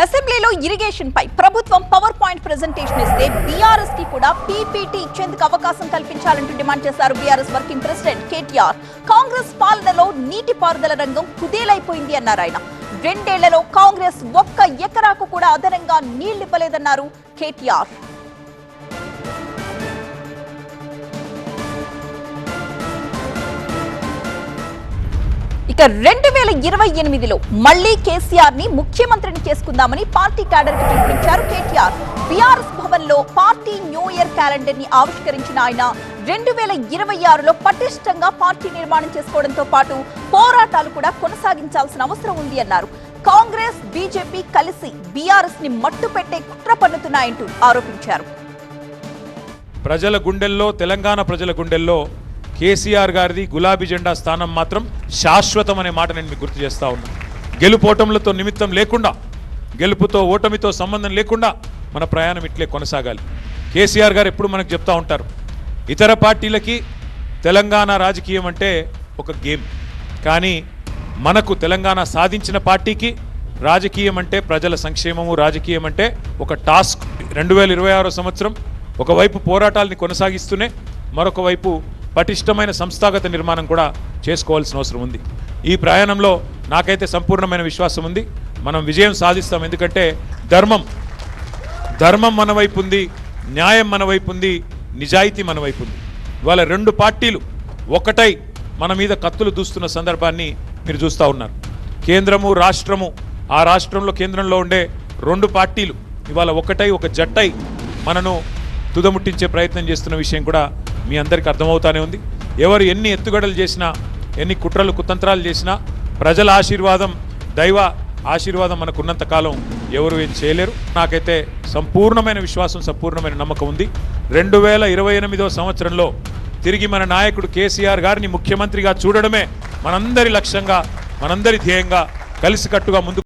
అసెంబ్లీలో ఇరిగేషన్ పై ప్రభుత్వం power point presentation ఇస్తే బీఆర్ఎస్ కి కూడా పీపీటీ ఇచ్చేందుకు అవకాశం కల్పించాలంటూ డిమాండ్ చేశారు BRS working president KTR. Congress పాలనలో నీటిపారుదల రంగం కుదేలైపోయింది అన్నారు ఆయన. 2 ఏళ్లలో కాంగ్రెస్ ఒక్క ఎకరాకు కూడా అదనంగా నీళ్లివ్వలేదన్నారు కేటీఆర్. ఇక 2028లో మళ్లీ కేసీఆర్ ని ముఖ్యమంత్రిని చేసుకుందామని పార్టీ క్యాడర్ కి పిలుపునిచ్చారు కేటీఆర్. బీఆర్ఎస్ భవన్ లో పార్టీ న్యూ ఇయర్ క్యాలెండర్ ని ఆవిష్కరించిన ఆయన 2026లో పటిష్టంగా పార్టీ నిర్మాణం చేసుకోవడంతో పాటు పోరాటాలు కూడా కొనసాగించాల్సిన అవసరం ఉంది అన్నారు. కాంగ్రెస్ బీజేపీ కలిసి బీఆర్ఎస్ ని మట్టు పెట్టే కుట్ర పన్నుతున్నాయంటూ ఆరోపించారు. ప్రజల గుండెల్లో, తెలంగాణ ప్రజల గుండెల్లో కేసీఆర్ గారిది గులాబీ జెండా స్థానం మాత్రం శాశ్వతం అనే మాట నేను మీకు గుర్తు చేస్తా ఉన్నాను. గెలుపోటములతో నిమిత్తం లేకుండా, గెలుపుతో ఓటమితో సంబంధం లేకుండా మన ప్రయాణం ఇట్లే కొనసాగాలి. కేసీఆర్ గారు ఎప్పుడు మనకు చెప్తా ఉంటారు, ఇతర పార్టీలకి తెలంగాణ రాజకీయం అంటే ఒక గేమ్, కానీ మనకు తెలంగాణ సాధించిన పార్టీకి రాజకీయం అంటే ప్రజల సంక్షేమము, రాజకీయం అంటే ఒక టాస్క్. 2026 సంవత్సరం ఒకవైపు పోరాటాలని కొనసాగిస్తూనే మరొక వైపు పటిష్టమైన సంస్థాగత నిర్మాణం కూడా చేసుకోవాల్సిన అవసరం ఉంది. ఈ ప్రయాణంలో నాకైతే సంపూర్ణమైన విశ్వాసం ఉంది, మనం విజయం సాధిస్తాం. ఎందుకంటే ధర్మం మన వైపు ఉంది, న్యాయం మన వైపు ఉంది, నిజాయితీ మన వైపు ఉంది. ఇవాళ 2 పార్టీలు ఒకటై మన మీద కత్తులు దూస్తున్న సందర్భాన్ని మీరు చూస్తూ ఉన్నారు. కేంద్రము, రాష్ట్రము, ఆ రాష్ట్రంలో కేంద్రంలో ఉండే 2 పార్టీలు ఇవాళ ఒకటై, ఒక జట్టై మనను తుదముట్టించే ప్రయత్నం చేస్తున్న విషయం కూడా మీ అందరికీ అర్థమవుతానే ఉంది. ఎవరు ఎన్ని ఎత్తుగడలు చేసినా, ఎన్ని కుట్రలు కుతంత్రాలు చేసినా ప్రజల ఆశీర్వాదం, దైవ ఆశీర్వాదం మనకున్నంత కాలం ఎవరు ఏం చేయలేరు. నాకైతే సంపూర్ణమైన విశ్వాసం, సంపూర్ణమైన నమ్మకం ఉంది. 2028వ సంవత్సరంలో తిరిగి మన నాయకుడు కేసీఆర్ గారిని ముఖ్యమంత్రిగా చూడడమే మనందరి లక్ష్యంగా, మనందరి ధ్యేయంగా కలిసికట్టుగా ముందుకు